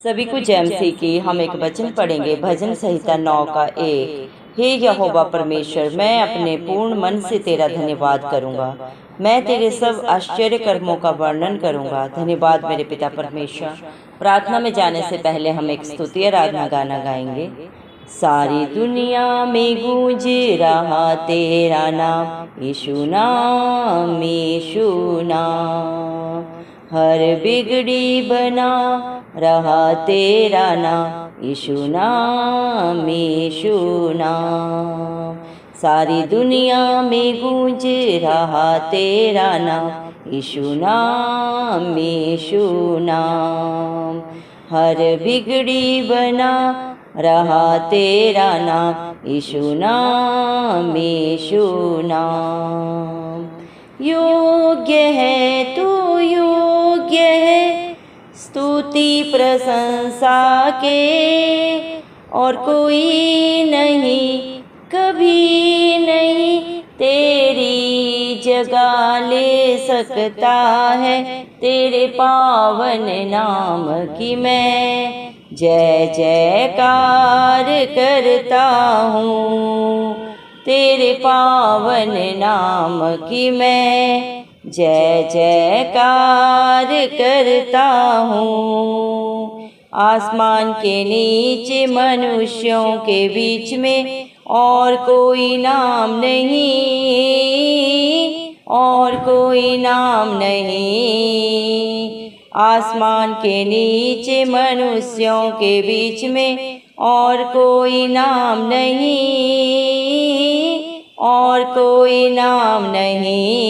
सभी को जय मसीह की। हम एक वचन पढ़ेंगे, भजन संहिता 9 का 1। हे यहोवा परमेश्वर, मैं अपने पूर्ण मन से तेरा धन्यवाद करूंगा। मैं तेरे सब आश्चर्य कर्मों का वर्णन करूंगा। धन्यवाद मेरे पिता परमेश्वर। प्रार्थना में जाने से पहले हम एक स्तुति आराधना गाना गाएंगे। सारी दुनिया में गूंज रहा तेरा नाम, यीशु नाम, यीशु नाम। हर बिगड़ी बना रहा तेरा नाम, यीशु नाम, यीशु नाम। सारी दुनिया में गूंज रहा तेरा नाम, यीशु नाम, यीशु नाम। हर बिगड़ी बना रहा तेरा नाम, यीशु नाम, यीशु नाम। योग्य है तू, योग्य है स्तुति प्रशंसा के, और कोई नहीं, कभी नहीं तेरी जगह ले सकता है। तेरे पावन नाम की मैं जय जयकार करता हूँ। तेरे पावन नाम की मैं जय जयकार करता हूँ। आसमान के नीचे मनुष्यों के बीच में और कोई नाम नहीं, और कोई नाम नहीं। आसमान के नीचे मनुष्यों के बीच में और कोई नाम नहीं, और कोई नाम नहीं।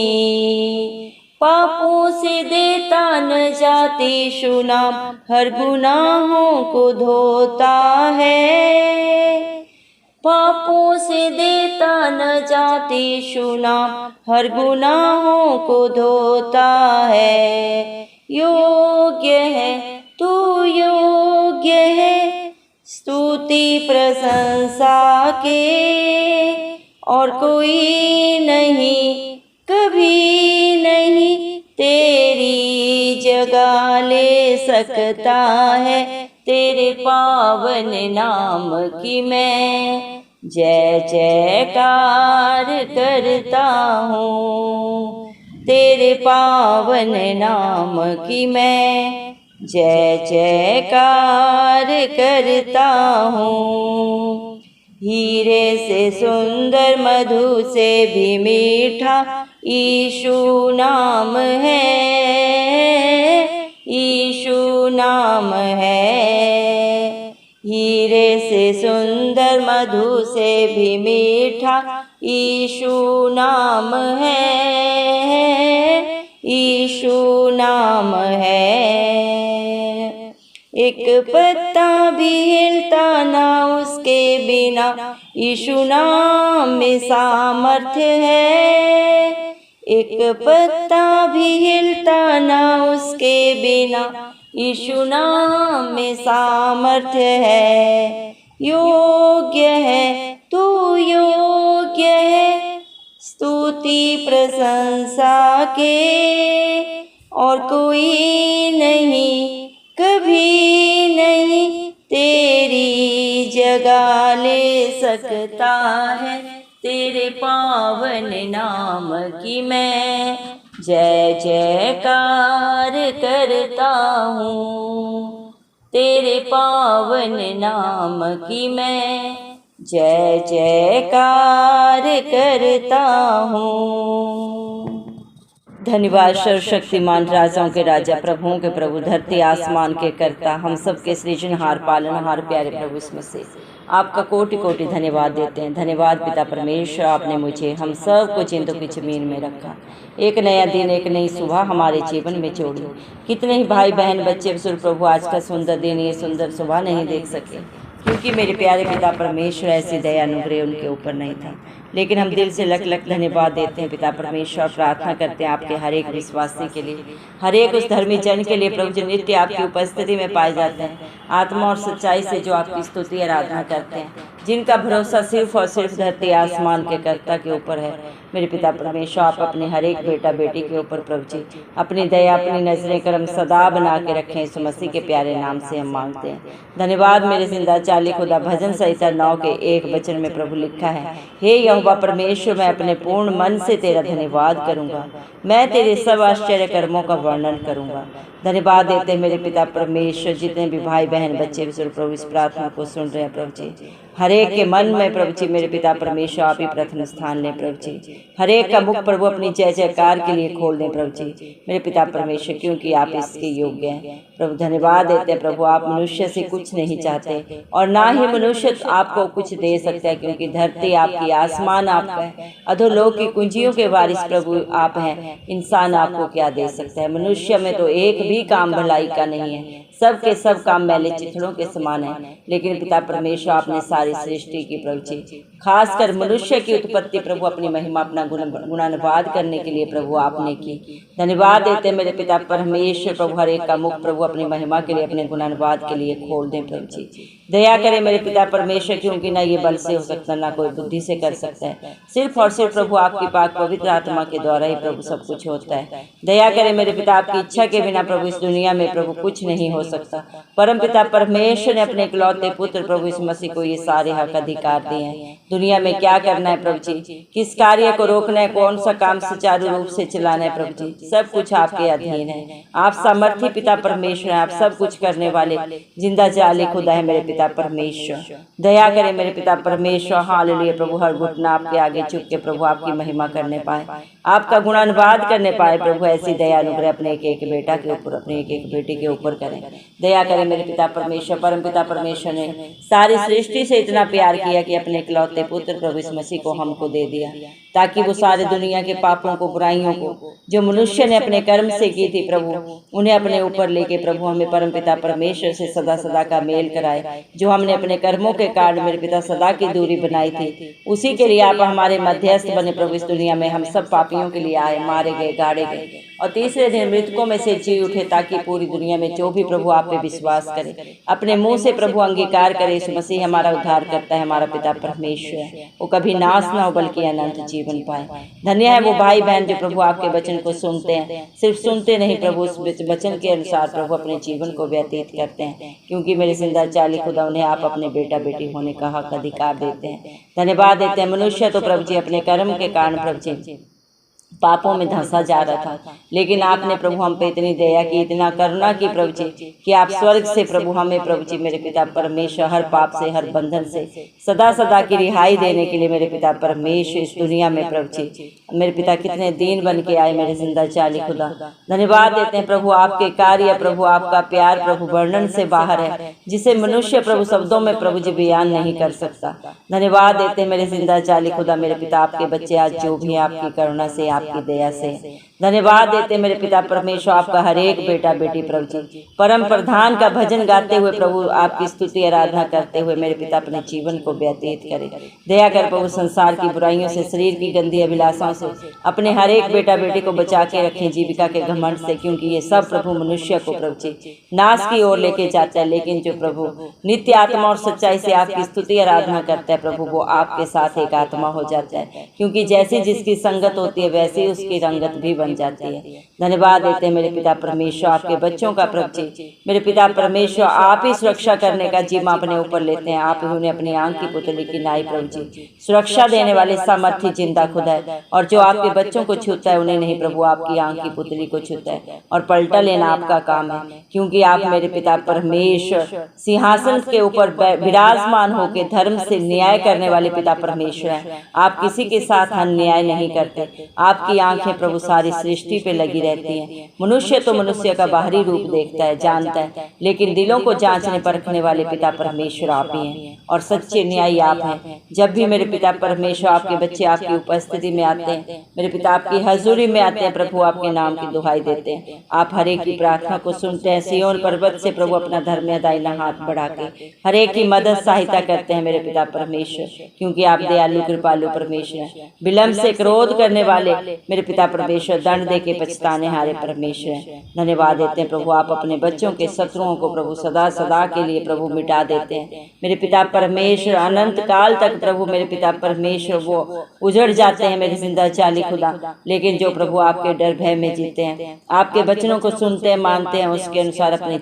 पापों से देता नजात यीशु नाम, हर गुनाहों को धोता है। पापों से देता नजात यीशु नाम, हर गुनाहों को धोता है। योग्य है तू, योग्य है स्तुति प्रशंसा के, और कोई नहीं, कभी नहीं तेरी जगह ले सकता है। तेरे पावन नाम की मैं जय जयकार करता हूँ। तेरे पावन नाम की मैं जय जयकार करता हूँ। हीरे से सुंदर, मधु से भी मीठा यीशु नाम है, यीशु नाम है। हीरे से सुंदर, मधु से भी मीठा यीशु नाम है, यीशु नाम है। एक पत्ता भी हिलता ना उसके बिना, यीशु नाम में सामर्थ्य है। एक पत्ता भी हिलता ना उसके बिना, यीशु नाम में सामर्थ्य है। योग्य है तू, योग्य है स्तुति प्रशंसा के, और कोई नहीं, कभी नहीं तेरी जगह ले सकता है। तेरे पावन नाम की मैं जय जयकार करता हूँ। तेरे पावन नाम की मैं जय जयकार करता हूँ। धन्यवाद सर्वशक्तिमान, राजाओं के राजा, प्रभुओं के प्रभु, धरती आसमान के कर्ता, हम सबके सृजनहार, पालनहार प्यारे प्रभु यीशु मसीह, आपका कोटि कोटि धन्यवाद देते हैं। धन्यवाद पिता परमेश्वर, आपने मुझे, हम सब को जिंदों की जमीन में रखा। एक नया दिन, एक नई सुबह हमारे जीवन में जोड़ी। कितने ही भाई बहन, बच्चे सुर प्रभु आज का सुंदर दिन, ये सुंदर सुबह नहीं देख सके, क्योंकि मेरे प्यारे पिता परमेश्वर ऐसी दया अनुग्रह उनके ऊपर नहीं था। लेकिन हम दिल से लख लख धन्यवाद देते हैं पिता परमेश्वर, प्रार्थना करते हैं आपके हर एक विश्वासी के लिए, हर एक उस धर्मी जन के लिए प्रभु जो नित्य आपकी उपस्थिति में पाए जाते हैं, आत्मा और सच्चाई से जो आपकी स्तुति आराधना करते हैं, जिनका भरोसा सिर्फ और सिर्फ धरती आसमान के कर्ता के ऊपर है। मेरे पिता परमेश्वर, आप अपने हर एक बेटा बेटी के ऊपर प्रभु जी अपनी दया, अपनी नजरें करम सदा बना के रखें। यीशु मसीह के प्यारे नाम से हम मांगते हैं। धन्यवाद मेरे जिंदा चाली खुदा। भजन संहिता 9 के 1 वचन में प्रभु लिखा है, हे यहोवा परमेश्वर, मैं अपने पूर्ण मन से तेरा धन्यवाद करूंगा, मैं तेरे सब आश्चर्य कर्मों का वर्णन करूंगा। धन्यवाद देते हैं मेरे पिता परमेश्वर, जितने भी भाई बहन बच्चे प्रभु इस प्रार्थना को सुन रहे हैं प्रभु जी, हर एक के मन में प्रभु जी मेरे पिता परमेश्वर आप ही प्रथम स्थान लें प्रभु जी। हर एक का मुख प्रभु अपनी जय जयकार के लिए खोल दें प्रभु जी मेरे पिता परमेश्वर, क्योंकि आप इसके योग्य हैं प्रभु। धन्यवाद देते हैं प्रभु, आप मनुष्य से कुछ नहीं चाहते और ना ही मनुष्य आपको कुछ दे सकता है, क्योंकि धरती आपकी, आसमान आपका है, अधोलोक की कुंजियों के वारिस प्रभु आप हैं। इंसान आपको क्या दे सकता है? मनुष्य में तो एक भी काम भलाई का नहीं है, सब के सब काम मैले चिथड़ों के समान है, लेकिन पिता परमेश्वर आपने सारी सृष्टि की प्रभु जी, खासकर मनुष्य की उत्पत्ति प्रभु अपनी महिमा, अपना गुणानुवाद करने के लिए प्रभु आपने की। धन्यवाद देते हैं मेरे पिता परमेश्वर प्रभु, हर एक का मुख प्रभु अपनी महिमा के लिए, अपने गुणानुवाद के लिए खोल दें प्रभु जी। दया करें मेरे पिता परमेश्वर, क्योंकि ना ये बल से हो सकता, ना कोई बुद्धि से कर सकता है, सिर्फ और सिर्फ प्रभु आपकी पाक पवित्र आत्मा के द्वारा ही प्रभु सब कुछ होता है। दया करें मेरे पिता, आपकी इच्छा के बिना प्रभु इस दुनिया में प्रभु कुछ नहीं हो सकता। परम पिता परमेश्वर ने अपने इकलौते पुत्र प्रभु इस मसीह को ये सारे हक अधिकार दिए हैं। दुनिया में क्या करना है प्रभु जी, किस कार्य को रोकना है, कौन सा काम सुचारू रूप से चलाना है प्रभु जी, सब कुछ आपके अधीन है। आप सामर्थी पिता परमेश्वर, आप सब कुछ करने वाले जिंदा जाली खुदा है मेरे पिता परमेश्वर। दया करें मेरे पिता परमेश्वर, हालेलुया प्रभु, हर घुटना आपके आगे झुक के प्रभु आपकी महिमा करने पाए, आपका गुणानुवाद करने पाए प्रभु। ऐसी दया अनुग्रह अपने एक एक बेटा के ऊपर, अपने एक एक बेटी के ऊपर करें। दया करें मेरे पिता परमेश्वर। परम पिता परमेश्वर ने सारी सृष्टि से इतना प्यार किया कि अपने इकलौते पुत्र प्रभु इस मसीह को हमको दे दिया, ताकि वो सारे दुनिया के पापों को, बुराइयों को जो मनुष्य ने अपने कर्म से की थी प्रभु, उन्हें अपने ऊपर लेके प्रभु हमें परम पिता परमेश्वर से सदा सदा का मेल कराए। जो हमने अपने कर्मों के कारण मेरे पिता सदा की दूरी बनाई थी, उसी के लिए आप हमारे मध्यस्थ बने प्रभु। इस दुनिया में हम सब पापियों के लिए आए, मारे गए, गाड़े गए और तीसरे दिन मृतकों में से जी उठे, ताकि पूरी दुनिया में जो भी प्रभु आप पे विश्वास करे, अपने मुंह से प्रभु अंगीकार करे, इस मसीह हमारा उद्धार करता है, हमारा पिता परमेश्वर है, वो कभी नाश ना हो बल्कि अनंत जीवन पाए। धन्य है वो भाई बहन जो प्रभु आपके वचन को सुनते हैं, सिर्फ सुनते नहीं प्रभु, उस वचन के अनुसार प्रभु अपने जीवन को व्यतीत करते हैं, क्योंकि मेरे जिंदा चाली खुदा उन्हें आप अपने बेटा बेटी होने का हक अधिकार देते हैं। धन्यवाद देते हैं। मनुष्य तो प्रभु जी अपने कर्म के कारण प्रभु जी पापों में धंसा जा रहा था, लेकिन आपने प्रभु हम पे इतनी दया की, इतना करुणा की प्रभु जी, कि आप स्वर्ग से प्रभु हमें प्रभु जी मेरे पिता परमेश्वर हर पाप से, हर बंधन से सदा सदा की रिहाई देने के लिए मेरे पिता परमेश्वर इस दुनिया में प्रभु जी मेरे पिता कितने दीन बन के आए मेरे जिंदा चाली खुदा। धन्यवाद देते हैं प्रभु, आपके कार्य प्रभु, आपका प्यार प्रभु वर्णन से बाहर है, जिसे मनुष्य प्रभु शब्दों में प्रभु जी बयान नहीं कर सकता। धन्यवाद देते हैं मेरे जिंदा चाली खुदा, मेरे पिता आपके बच्चे आज जो भी आपकी करुणा से, आपकी दया से धन्यवाद देते मेरे पिता परमेश्वर, आपका हर एक बेटा बेटी प्रभु जी परम प्रधान का भजन गाते हुए प्रभु आपकी स्तुति आराधना करते हुए मेरे पिता अपने जीवन को व्यतीत करे। दया कर प्रभु, संसार की बुराइयों से, शरीर की गंदी अभिलाषाओं से अपने हर एक बेटा बेटी को बचा के रखें, जीविका के घमंड से, क्योंकि ये सब प्रभु मनुष्य को प्रभु जी नाश की ओर लेके जाता है, लेकिन जो प्रभु नित्य आत्मा और सच्चाई से आपकी स्तुति आराधना करता है प्रभु, वो आपके साथ एक आत्मा हो जाता है, क्योंकि जैसी जिसकी संगत होती है वैसी उसकी रंगत भी बन जाती है। धन्यवाद देते हैं मेरे पिता परमेश्वर, आपके बच्चों का प्रभु जी मेरे पिता परमेश्वर आप ही सुरक्षा करने का जिम्मा अपने ऊपर लेते हैं। आप ही उन्हें अपनी आंख की पुतली की नाई प्रभु जी सुरक्षा देने वाले सामर्थी जिंदा खुदा है, और जो आपके बच्चों को छूता है उन्हें नहीं प्रभु, आपकी आंख की पुतली को छूता है, और पलटा लेना आपका काम है, क्योंकि आप मेरे पिता परमेश्वर सिंहासन के ऊपर विराजमान होकर धर्म से न्याय करने वाले पिता परमेश्वर हैं। आप किसी के साथ अन्याय नहीं करते, आप आपकी आंखें प्रभु सारी सृष्टि पे लगी रहती हैं। मनुष्य तो मनुष्य का बाहरी रूप देखता है, जानता है, लेकिन दिलों को जांचने परखने वाले पिता परमेश्वर आप ही हैं और सच्चे न्यायी आप हैं। जब भी मेरे पिता परमेश्वर आपके बच्चे आपकी उपस्थिति में आते हैं, मेरे पिता आपकी हजूरी में आते हैं, प्रभु आपके नाम की दुहाई देते हैं, आप हर एक की प्रार्थना को सुनते हैं। सिय्योन पर्वत से प्रभु अपना धर्म दाहिना हाथ बढ़ा के हर एक की मदद सहायता करते हैं मेरे पिता परमेश्वर, क्योंकि आप दयालु कृपालु परमेश्वर हैं। विलम्ब से क्रोध करने वाले मेरे पिता परमेश्वर दंड दे के पछताने हारे परमेश्वर हैं। धन्यवाद देते हैं प्रभु, आप अपने बच्चों के शत्रुओं को प्रभु सदा सदा के लिए प्रभु मिटा देते हैं मेरे पिता परमेश्वर। अनंत काल तक प्रभु मेरे पिता परमेश्वर वो उजड़ जाते हैं मेरे जिंदा चाली खुदा, लेकिन जो प्रभु आपके डर भय में जीते हैं, आपके वचनों को सुनते हैं, मानते हैं, उसके अनुसार अपने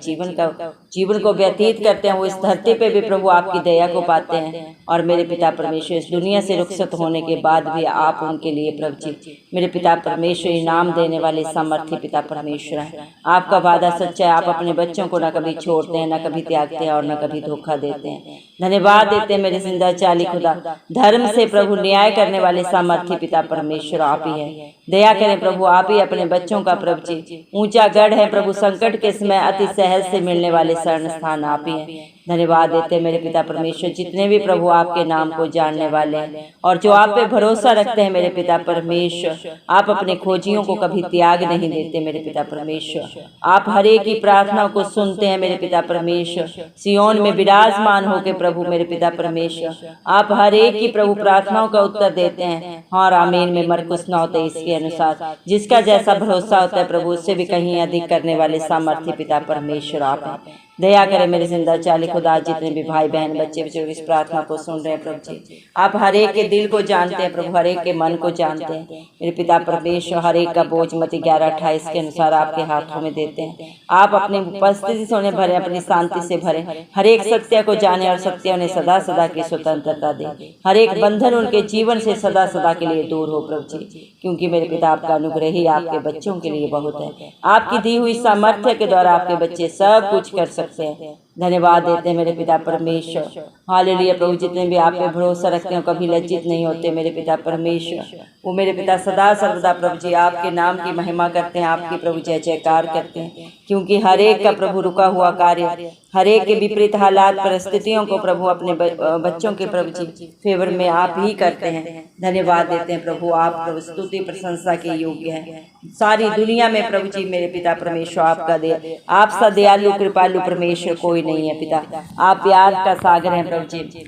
जीवन को व्यतीत करते हैं, वो इस धरती पे भी प्रभु आपकी दया को पाते हैं। और मेरे पिता परमेश्वर इस दुनिया से रुखसत होने के बाद भी आप उनके लिए प्रभु जी मेरे पिता परमेश्वर इनाम देने वाले सामर्थ्य पिता परमेश्वर हैं। आपका वादा सच्चा है, आप अपने बच्चों को न कभी छोड़ते हैं, न कभी त्यागते हैं और न कभी धोखा देते हैं। धन्यवाद देते हैं मेरे जिंदा चाली खुदा, धर्म से प्रभु न्याय करने वाले सामर्थ्य पिता परमेश्वर आप ही है। दया करें प्रभु, आप ही अपने बच्चों का प्रभु जी ऊंचा गढ़ है प्रभु, संकट के समय अति सहज से मिलने वाले शरण स्थान आप ही हैं। धन्यवाद देते हैं मेरे पिता परमेश्वर, जितने भी प्रभु आपके नाम को जानने वाले हैं और जो आप पे भरोसा रखते हैं मेरे पिता परमेश्वर, आप अपने खोजियों को कभी त्याग नहीं देते मेरे पिता परमेश्वर। आप हर एक की प्रार्थना को सुनते हैं मेरे पिता परमेश्वर। सिय्योन में विराजमान होकर प्रभु मेरे पिता परमेश्वर आप हर एक की प्रभु प्रार्थनाओं का उत्तर देते हैं। हाँ आमीन में मरकुस 9:23 के अनुसार जिसका जैसा भरोसा होता है प्रभु उससे भी कहीं अधिक करने वाले सामर्थ्य पिता परमेश्वर आप हैं। दया करें मेरे जिंदा चाली खुदा, जितने भी भाई बहन बच्चे जो इस प्रार्थना को सुन रहे हैं प्रभु जी, आप हर एक के दिल को जानते हैं प्रभु, हर एक के मन को जानते हैं मेरे पिता परमेश्वर। हर एक का बोझ मत्ती 11:28 के अनुसार आपके हाथों में देते हैं। आप अपनी उपस्थिति से उन्हें भरे, अपनी शांति से भरे, हर एक सत्य को जाने और सत्य उन्हें सदा सदा की स्वतंत्रता दे। हर एक बंधन उनके जीवन से सदा सदा के लिए दूर हो प्रभु जी, क्योंकि मेरे पिता आपका अनुग्रह ही आपके बच्चों के लिए बहुत है। आपकी दी हुई सामर्थ्य के द्वारा आपके बच्चे सब कुछ कर सकते हैं। धन्यवाद देते हैं मेरे पिता परमेश्वर। हालेलुया प्रभु, जितने भी आप पे भरोसा रखते हैं कभी लज्जित नहीं होते मेरे पिता परमेश्वर। वो मेरे पिता सदा सर्वदा प्रभु जी आपके नाम की महिमा करते हैं, आपकी प्रभु जय जयकार करते हैं, क्योंकि हर एक का प्रभु रुका हुआ कार्य, हर एक के विपरीत हालात परिस्थितियों को प्रभु अपने बच्चों के प्रभु जी फेवर में आप ही करते हैं। धन्यवाद देते हैं प्रभु, आप प्रभु स्तुति प्रशंसा के योग्य हैं। सारी दुनिया में प्रभु जी मेरे पिता परमेश्वर आपका दे, आप सा दयालु कृपालु परमेश्वर कोई नहीं है पिता। आप प्यार का सागर हैं प्रभु जी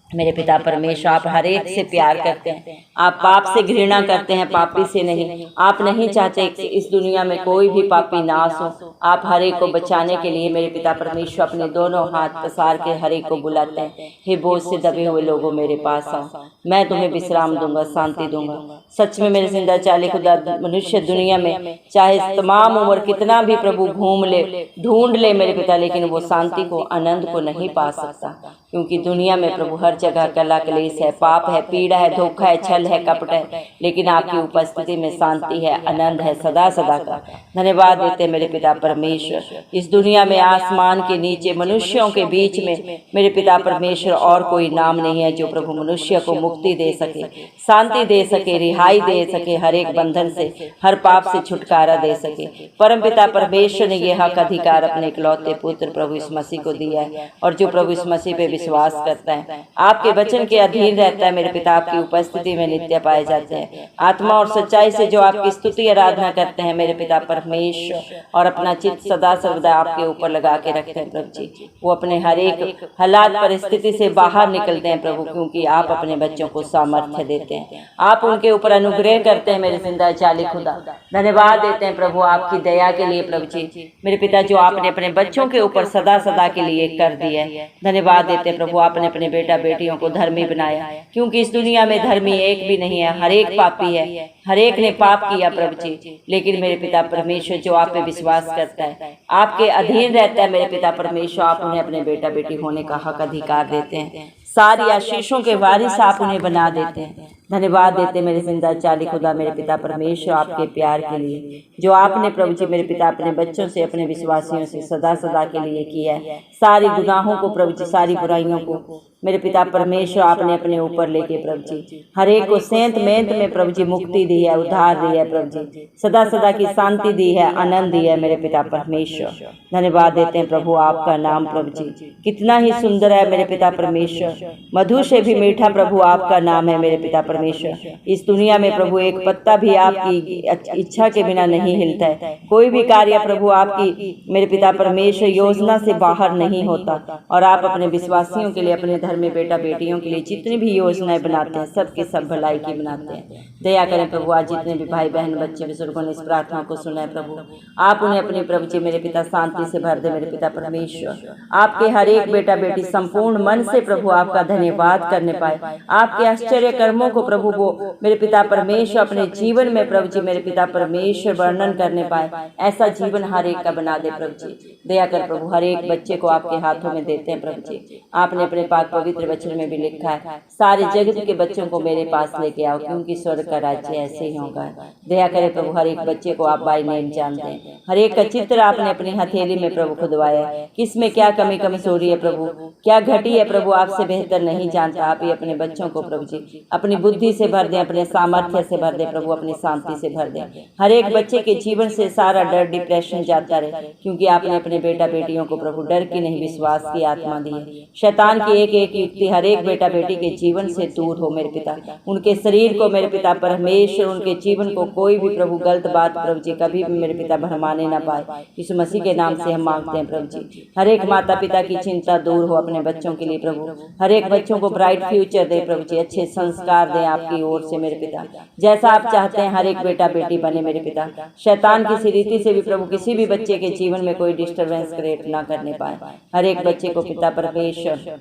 मेरे पिता परमेश्वर। आप हर एक से प्यार करते हैं, आप पाप से घृणा करते हैं, पापी से नहीं। आप नहीं चाहते कि इस दुनिया में कोई भी पापी नाश हो। आप हर एक को बचाने के लिए मेरे पिता परमेश्वर अपने दोनों हाथ पसार के हर एक को बुलाते हैं, हे बोझ से दबे हुए लोगों मेरे पास आओ, मैं तुम्हें विश्राम दूंगा, शांति दूंगा। सच में मेरे जिंदा चाली खुदा, मनुष्य दुनिया में चाहे तमाम उम्र कितना भी प्रभु घूम ले, ढूंढ ले मेरे पिता, लेकिन वो शांति को, आनंद को नहीं पा सकता, क्योंकि दुनिया में प्रभु हर जगह कला क्लेश है, पाप है, पीड़ा है, धोखा है, छल है, कपट है, लेकिन आपकी उपस्थिति में शांति है, आनंद है सदा सदा का। धन्यवाद देते मेरे पिता परमेश्वर। इस दुनिया में आसमान के नीचे मनुष्यों के बीच में मेरे पिता परमेश्वर और कोई नाम नहीं है जो प्रभु मनुष्य को मुक्ति दे सके, शांति दे सके, रिहाई दे सके, हर एक बंधन से, हर पाप से छुटकारा दे सके। परम पिता परमेश्वर ने यह हक अधिकार अपने इकलौते पुत्र प्रभु यीशु मसीह को दिया है, और जो प्रभु यीशु मसीह पे विश्वास करता है, आपके वचन के अधीन रहता है मेरे पिता, आपकी उपस्थिति में नित्य पाए जाते हैं। आत्मा और सच्चाई से जो आपकी स्तुति आराधना करते हैं मेरे पिता परमेश्वर, और अपना चित्त सदा सर्वदा आपके ऊपर लगा के रखते हैं प्रभु जी, वो अपने हर एक हालात परिस्थिति से बाहर निकलते हैं प्रभु, क्योंकि आप अपने बच्चों को सामर्थ्य देते हैं, आप उनके ऊपर अनुग्रह करते हैं मेरे जिंदा चाली खुदा। धन्यवाद देते हैं प्रभु आपकी दया के लिए प्रभु जी मेरे पिता, जो आपने अपने बच्चों के ऊपर सदा सदा के लिए कर दिया है। धन्यवाद देते हैं प्रभु, आपने अपने बेटा बेटियों को धर्मी बनाया, क्योंकि इस दुनिया में धर्मी एक भी नहीं है, हर एक पापी है, हर एक ने पाप किया प्रभु जी, लेकिन मेरे पिता परमेश्वर जो आप पे विश्वास करता है, आपके अधीन रहता है मेरे पिता परमेश्वर, आप उन्हें अपने बेटा बेटी होने का हक अधिकार देते हैं। सारी आशीषों के वारिस आप उन्हें बना देते हैं। धन्यवाद देते मेरे जिंदा चाली खुदा मेरे पिता परमेश्वर आपके प्यार के लिए जो आपने प्रभु जी मेरे पिता अपने बच्चों से अपने विश्वासियों से सदा सदा के लिए किया है। सारी गुनाहों को प्रभु जी, सारी बुराइयों को मेरे पिता परमेश्वर आपने अपने ऊपर लेके प्रभु जी हर एक को सेंत मेंत में प्रभु जी मुक्ति दी है, उद्धार दी है प्रभु जी, सदा सदा की शांति दी है, आनंद दी है मेरे पिता परमेश्वर। धन्यवाद देते हैं प्रभु आपका नाम प्रभु जी कितना ही सुंदर है मेरे पिता परमेश्वर, मधु से भी मीठा प्रभु आपका नाम है मेरे पिता परमेश्वर। इस दुनिया में प्रभु एक पत्ता भी आपकी इच्छा के बिना नहीं हिलता है, कोई भी कार्य प्रभु आपकी मेरे पिता परमेश्वर योजना से बाहर नहीं होता। और आप अपने विश्वासियों के लिए, अपने धर्म में बेटा बेटियों के लिए जितनी भी योजनाएं बनाते हैं सबके सब भलाई की बनाते हैं। दया करें प्रभु आज जितने भी भाई बहन बच्चे बुजुर्गों ने इस प्रार्थना को सुना है प्रभु, आप उन्हें अपने प्रभु जी मेरे पिता शांति से भर दे मेरे पिता परमेश्वर। आपके हर एक बेटा बेटी संपूर्ण मन से प्रभु आपका धन्यवाद करने पाए, आपके आश्चर्य कर्मों को प्रभु वो मेरे पिता परमेश्वर अपने जीवन में प्रभु जी मेरे पिता परमेश्वर वर्णन करने पाए, ऐसा जीवन हर एक का बना दे प्रभु जी। दया कर प्रभु हर एक बच्चे को आपके हाथों में देते हैं प्रभु जी। आपने अपने पाक पवित्र वचन में भी लिखा है सारे जगत के बच्चों को मेरे पास लेके आओ क्योंकि स्वर्ग का राज्य ऐसे ही होगा। दया करे प्रभु हर एक बच्चे को आप बाय नेम जानते हैं, हर एक का चित्र आपने अपनी हथेली में प्रभु खुदवाया है, किसमें क्या कमी कमजोरी है प्रभु, क्या घटी है प्रभु, आपसे बेहतर नहीं जानता। आप ही अपने बच्चों को प्रभु जी अपनी बुद्धि से भर दें, अपने सामर्थ्य से भर दें प्रभु, अपनी शांति से भर दें। हर एक बच्चे के जीवन से सारा डर डिप्रेशन जाता रहे क्योंकि आपने अपने बेटा बेटियों को प्रभु डर की नहीं विश्वास की आत्मा दी है। शैतान की एक एक युक्ति हर एक बेटा बेटी के जीवन से दूर हो मेरे पिता, उनके शरीर को मेरे पिता परमेश्वर, उनके जीवन को कोई भी प्रभु गलत बात प्रभु जी कभी भी मेरे पिता भरमाने ना पाए। यीशु मसीह के नाम से हम मांगते हैं प्रभु जी। हर एक माता पिता की चिंता दूर हो अपने बच्चों के लिए प्रभु, हर एक बच्चों को ब्राइट फ्यूचर दे प्रभु जी, अच्छे संस्कार दें आपकी ओर से मेरे पिता, जैसा आप चाहते हैं हर एक बेटा बेटी बने मेरे पिता। शैतान की रीति से भी प्रभु किसी भी बच्चे के जीवन में कोई डिस्टर्बेंस क्रिएट ना करने पाए। हर एक बच्चे को पिता परमेश्वर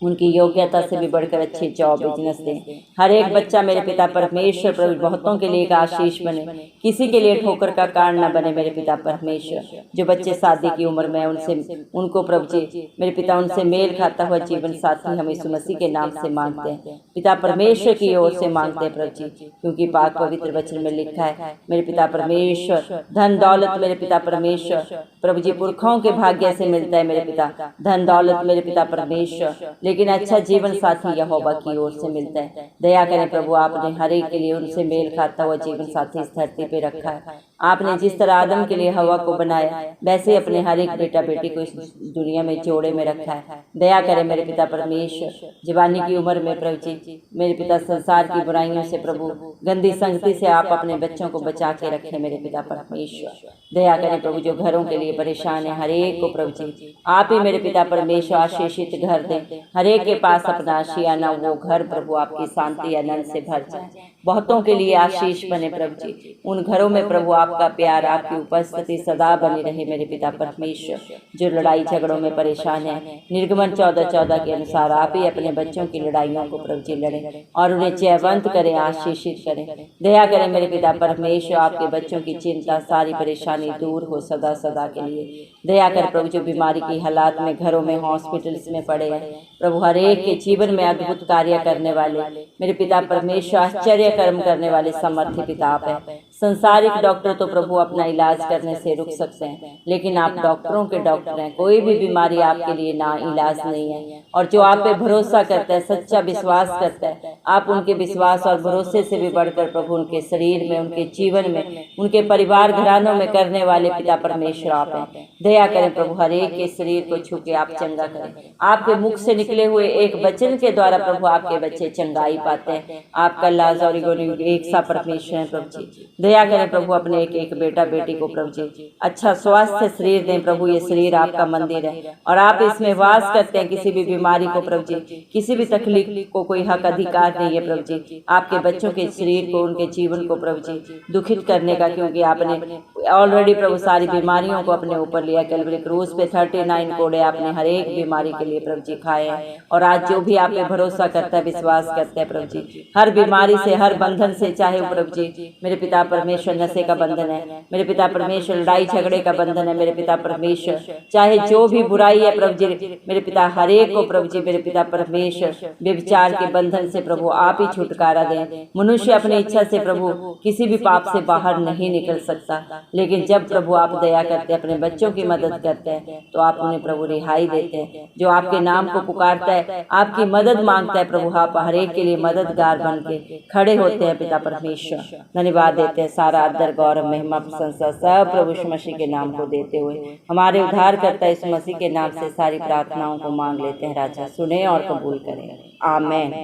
उनकी योग्यता से भी बढ़कर अच्छी जॉब बिजनेस दें। हर एक बच्चा मेरे पिता परमेश्वर प्रभु बहुतों के लिए एक आशीष बने, किसी के लिए ठोकर का कारण न बने मेरे पिता परमेश्वर। जो बच्चे शादी की उम्र में उनको प्रभु जी मेरे पिता उनसे मेल खाता हुआ जीवन साथी हम यीशु मसीह के नाम से मांगते हैं, पिता परमेश्वर की ओर से मांगते हैं प्रभु जी, क्योंकि पाक पवित्र वचन में लिखा है मेरे पिता परमेश्वर धन दौलत मेरे पिता परमेश्वर प्रभु जी पुरखों के भाग्य से मिलता है मेरे पिता, धन दौलत मेरे पिता परमेश्वर, लेकिन अच्छा जीवन साथी यहोवा की ओर से मिलता है। दया करें प्रभु आपने हर एक के लिए उनसे मेल खाता हुआ जीवन साथी इस धरती पे रखा है। आपने जिस तरह आदम के लिए हवा को बनाया वैसे अपने हर एक बेटा बेटी को इस दुनिया में जोड़े में रखा है। दया करें मेरे पिता परमेश्वर जवानी की उम्र में प्रभु जी मेरे पिता संसार की बुराइयों से प्रभु गंदी संगति से आप अपने बच्चों को बचा के रखें मेरे पिता परमेश्वर। दया करें प्रभु जो घरों के लिए परेशान है हर एक को प्रभु जी आप ही मेरे पिता परमेश्वर आशीषित घर दें, हर एक के पास अपना आशियाना वो घर प्रभु आपकी शांति आनंद से भर जाए, बहुतों के लिए आशीष बने प्रभु जी। उन घरों में प्रभु आपका प्यार आपकी उपस्थिति सदा बनी रहे मेरे पिता परमेश्वर। जो लड़ाई झगड़ों में परेशान है निर्गमन 14:14 के अनुसार आप ही अपने बच्चों की लड़ाइयों को प्रभु जी लड़े और उन्हें जयवंत करें, आशीषित करें। दया करें मेरे पिता परमेश्वर आपके बच्चों की चिंता सारी परेशानी दूर हो सदा सदा के लिए। दया कर प्रभु जो बीमारी की हालात में घरों में हॉस्पिटल्स में पड़े हैं प्रभु हर एक के जीवन में अद्भुत कार्य करने वाले मेरे पिता परमेश्वर आश्चर्य कर्म करने वाले समर्थी पिता आप है। संसारिक डॉक्टर तो प्रभु अपना इलाज करने से रुक सकते हैं, लेकिन आप डॉक्टरों के डॉक्टर हैं, कोई भी बीमारी आपके लिए ना इलाज नहीं है। और जो आप पे भरोसा करता है सच्चा विश्वास करता है आप उनके विश्वास और भरोसे से भी बढ़कर प्रभु उनके शरीर में उनके जीवन में उनके परिवार घरानों में करने वाले पिता परमेश्वर आप हैं। दया करें प्रभु हर एक के शरीर को छू के आप चंगा करें। आपके मुख से निकले हुए एक वचन के द्वारा प्रभु आपके बच्चे चंगाई पाते हैं। आपका लाज और एक सा परमेश्वर है प्रभु जी। दया करें प्रभु अपने एक एक बेटा बेटी को प्रभु जी अच्छा स्वास्थ्य शरीर दें प्रभु। ये शरीर आपका मंदिर है और आप इसमें वास करते हैं। किसी भी बीमारी को प्रभु जी किसी भी तकलीफ को कोई हक अधिकार नहीं है प्रभु जी आपके बच्चों के शरीर को उनके जीवन को प्रभु जी दुखित करने का, क्योंकि आपने ऑलरेडी प्रभु सारी बीमारियों को अपने ऊपर लिया। कैलवरी क्रूज पे 39 कोड़े आपने हर एक बीमारी के लिए प्रभु जी खाए हैं। और आज जो भी आप पे भरोसा करता है, विश्वास करता है प्रभु जी, हर बीमारी से, हर बंधन से, चाहे वो प्रभु जी मेरे पिता परमेश्वर नशे का बंधन है, मेरे पिता परमेश्वर लड़ाई झगड़े का बंधन है, मेरे पिता परमेश्वर चाहे जो भी बुराई है प्रभु जी, मेरे पिता हर एक को प्रभु जी, मेरे पिता परमेश्वर व्यभिचार के बंधन से प्रभु आप ही छुटकारा दें। मनुष्य अपनी इच्छा से प्रभु किसी भी पाप से बाहर नहीं निकल सकता, लेकिन जब प्रभु आप दया करते हैं, अपने बच्चों की मदद करते हैं, तो आप उन्हें प्रभु रिहाई देते हैं। जो आपके नाम को पुकारता है, आपकी मदद मांगता है प्रभु, आप हर एक के लिए मददगार बन के खड़े होते हैं पिता परमेश्वर। धन्यवाद देते हैं, सारा आदर गौरव महिमा प्रशंसा सब प्रभु यीशु मसीह के नाम को देते हुए हमारे उद्धारकर्ता यीशु मसीह के नाम से सारी प्रार्थनाओं को मांग लेते हैं। राजा सुने और कबूल करें, आमीन।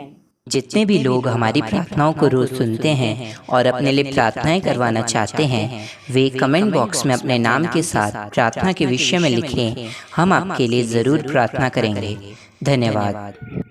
जितने भी लोग हमारी प्रार्थनाओं को रोज सुनते हैं और अपने लिए प्रार्थनाएं करवाना चाहते हैं, वे कमेंट बॉक्स में अपने नाम के साथ प्रार्थना के विषय में लिखें। हम आपके लिए ज़रूर प्रार्थना करेंगे। धन्यवाद।